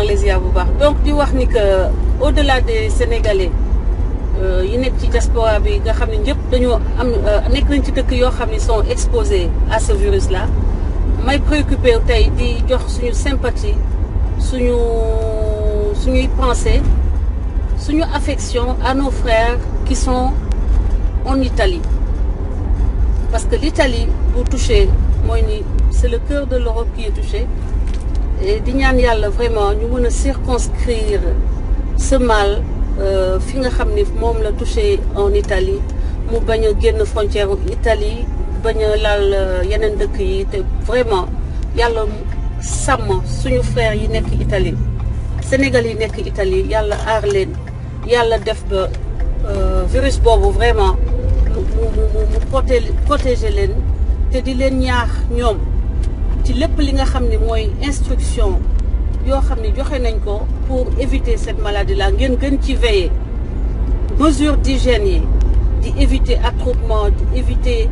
Malaysia bu baax donc di wax ni que au-delà des Sénégalais yi nekk ci diaspora bi nga xam ne ñëpp dañoo am nekk nañ ci dëkk yoo xam ne sont exposés à ce virus là may préoccupé tey di jox suñu sympathie suñuy pensée suñu affection à nos frères qui sont en Italie parce que l'Italie bu touché mooy ni c'est le cœur de l'Europe qui est touché et di ñaan yàlla vraiment ñu mën a circonscrire ce mal fi nga xam ni moom la touché en Italie mu bañ a génn frontière Italie bañ a laal yeneen dëkk yi te vraiment yàlla sàmm suñu frères yi nekk Italie Sénégal yi nekk Italie yàlla aar leen yàlla def ba virus boobu vraiment mu protéger leen te di leen ñaax ñoom ci lépp li nga xam ne mooy instruction yoo xam ne joxe nañ ko pour éviter cette maladie là ngeen gën ci veiller mesure d'hygiène yi di éviter attroupement di éviter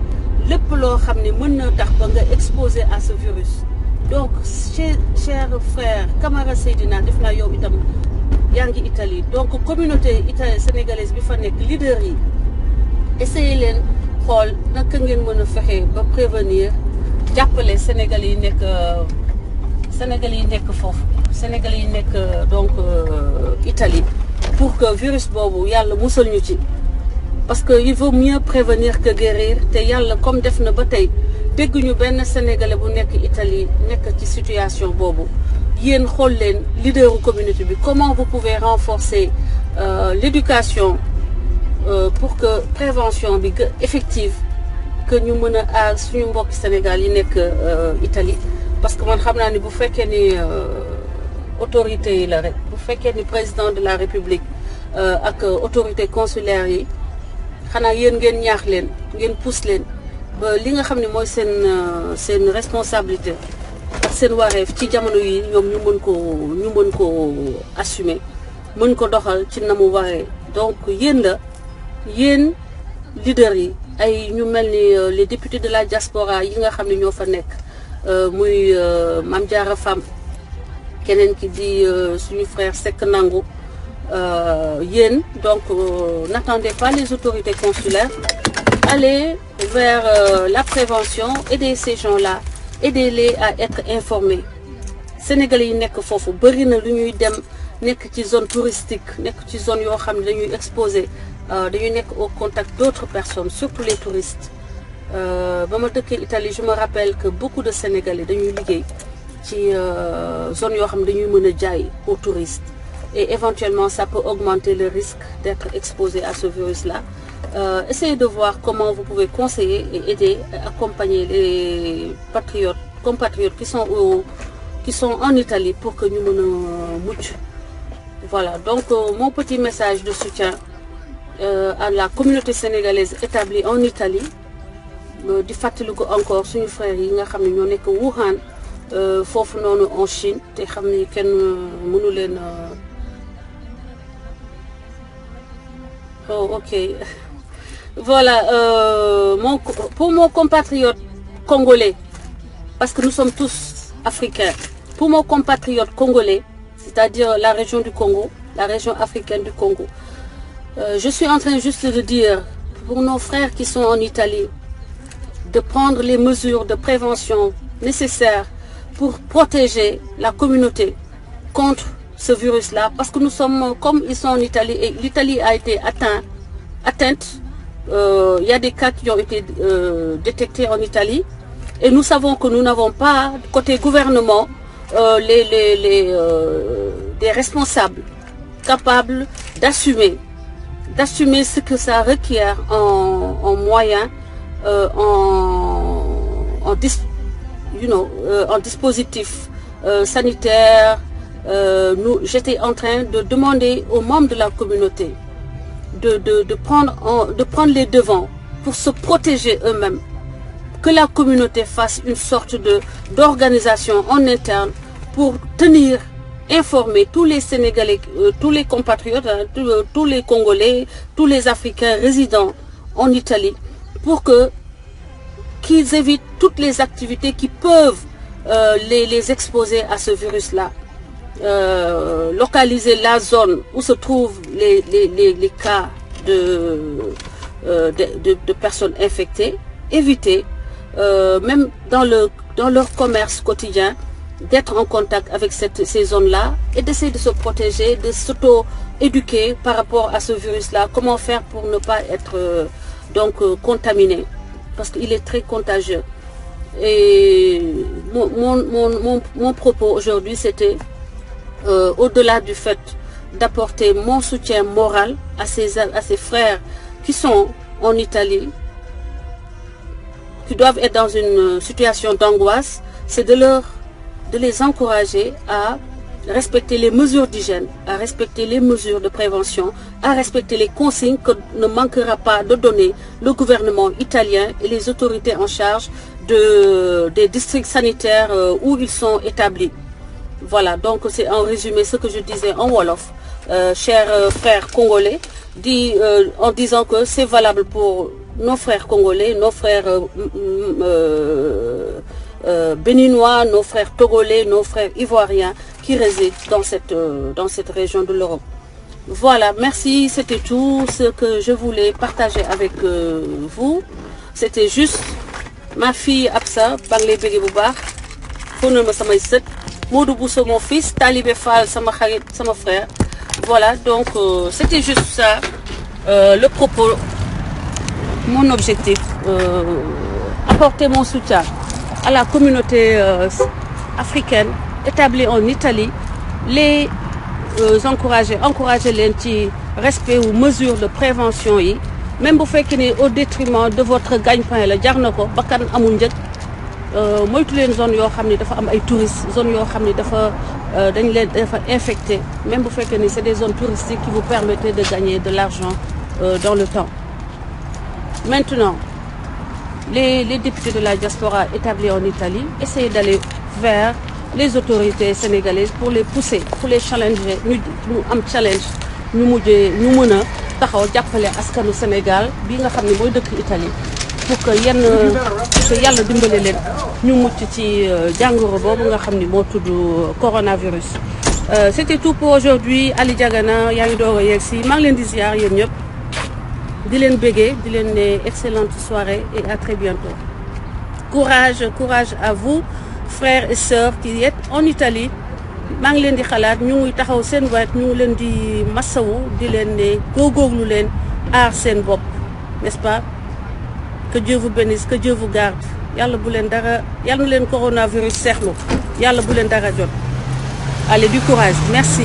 lépp loo xam ne mën na tax ba nga exposé à ce virus donc cher frère Camara Seydina def naa yow itam yaa ngi Italie donc communauté italienne sénégalaise bi fa nekk leader yi essayez leen xool naka ngeen mën a fexe ba prévenir jàppale Sénégalais yi nekk foofu Sénégalais yi nekk donc Italie pour que virus boobu yàlla musal ñu ci parce que il vaut mieux prévenir que guérir te yàlla comme def na ba tey dégguñu benn Sénégalais bu nekk Italie nekk ci situation boobu yéen xool leen leaderu communauté bi comment vous pouvez renforcer l'éducation pour que prévention bi effective que ñu mën a aar suñu mbokki Sénégal yi nekk Italie parce que man xam naa ni bu fekkee ni autorité yi la rek bu fekkee ni président de la République ak autorité consulaire yi xanaa yéen ngeen ñaax leen ngeen pousse leen ba li nga xam ne mooy seen responsabilité ak seen wareef ci jamono yi ñoom ñu mën ko assumer mën ko doxal ci na mu waree donc yéen leaders yi ay ñu mel ni les députés de la diaspora yi nga xam ne ñoo fa nekk muy Mame Diarra Fam keneen ki di suñu frère Seck Nangu yéen donc n'attendez pas les autorités consulaires allez vers la prévention aidez ces gens-là aidez-les à être informés Sénégalais yi nekk foofu bëri na lu ñuy dem nekk ci zone touristique nekk ci zone yoo xam ne dañuy exposé dañuy nekk au contact d'autres personnes surtout les touristes ba ma dëkkee Italie je me rappelle que beaucoup de Sénégalais dañuy liggéey ci zone yoo xam ne dañuy mën a jaay aux touristes et éventuellement ça peut augmenter le risque d'être exposé à ce virus-là. Essayez de voir comment vous pouvez conseiller et aider, accompagner les compatriotes qui sont en Italie pour que nous menions much. Voilà, donc mon petit message de soutien à la communauté sénégalaise établie en Italie, di fàttali ko encore suñu frères yi nga xam ne ñoo nekk Wuhan foofu noonu en Chine te xam ne kenn mënu leen oh ok voilà pour mon compatriote congolais parce que nous sommes tous africains pour mon compatriote congolais c'est-à-dire la région du Congo la région africaine du Congo je suis en train juste de dire pour nos frères qui sont en Italie de prendre les mesures de prévention nécessaires pour protéger la communauté contre ce virus-là, parce que nous sommes, comme ils sont en Italie, et l'Italie a été atteinte, il y a des cas qui ont été détectés en Italie, et nous savons que nous n'avons pas, côté gouvernement, des responsables capables d'assumer ce que ça requiert en moyens, en dispositifs sanitaires. J'étais en train de demander aux membres de la communauté de prendre les devants pour se protéger eux-mêmes, que la communauté fasse une sorte d'organisation en interne pour tenir informer tous les Sénégalais, tous les compatriotes, tous les Congolais, tous les Africains résidant en Italie, pour qu'ils évitent toutes les activités qui peuvent les exposer à ce virus-là. localiser la zone où se trouvent les cas de personnes infectées, éviter, même dans leur commerce quotidien, d'être en contact avec ces zones-là et d'essayer de se protéger, de s'auto-éduquer par rapport à ce virus-là. Comment faire pour ne pas être contaminé, parce qu'il est très contagieux. Et mon propos aujourd'hui, c'était au-delà du fait d'apporter mon soutien moral à ces frères qui sont en Italie, qui doivent être dans une situation d'angoisse, c'est de les encourager à respecter les mesures d'hygiène, à respecter les mesures de prévention, à respecter les consignes que ne manquera pas de donner le gouvernement italien et les autorités en charge des districts sanitaires où ils sont établis. Voilà, donc c'est en résumé ce que je disais en Wolof, chers frères congolais, en disant que c'est valable pour nos frères congolais, nos frères béninois, nos frères togolais, nos frères ivoiriens qui résident dans cette région de l'Europe. Voilà, merci, c'était tout ce que je voulais partager avec vous. C'était juste ma fille Absa, Banglé Bégué Boubar, Fonel Massamay Set, Modou Bousso mon fils, Talibé Fall, sama frère. Voilà, donc c'était juste ça, le propos, mon objectif, apporter mon soutien à la communauté africaine établie en Italie, les encourager leen ci respect ou mesures de prévention yi, même bu fekkee ne au détriment de votre gagne-pain la jar na ko bakkan amul njëg, moytu leen zone yoo xam ne dafa am ay touristes, zone yoo xam ne dafa infecté, même bu fekkee ne c'est des zones touristiques qui vous permettent de gagner de l'argent dans le temps. Maintenant, les députés de la diaspora établis en Italie essayent d'aller vers les autorités sénégalaises pour les pousser, pour les challenger, ñu am challenge ñu mën a taxaw jàppale askanu Sénégal bi nga xam ne mooy dëkk Italie pour que yàlla dimbale leen ñu mucc ci jàngoro boobu nga xam ne moo tudd coronavirus. C'était tout pour aujourd'hui. Ali Diagana yaa ngi doog a yegg si maa ngi leen di ziar yéen ñëpp di leen béggee di leen ne excellente soirée et à très bientôt. Courage à vous frères et sœurs qui êtes en Italie. maa ngi leen di xalaat ñu ngi taxaw seen wet, ñu ngi leen di massawu di leen ne góorgóorlu leen aar seen bopp, n'est-ce pas? Que Dieu vous bénisse, que Dieu vous garde. Yàlla bu leen dara, yàlla na leen coronavirus seexlu, yàlla bu leen dara jot. Allez, du courage, merci.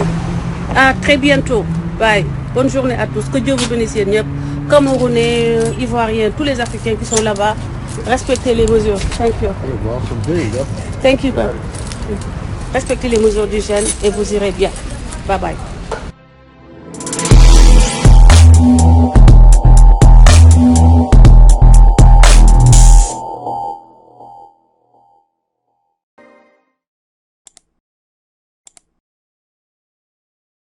À très bientôt. Bye. Bonne journée à tous. Que Dieu vous bénisse yéen ñëpp. Camerounais, Ivoiriens, tous les Africains qui sont là-bas, respectez les mesures. Thank you. Thank you. Respectez les mesures d'hygiène et vous irez bien. Bye bye.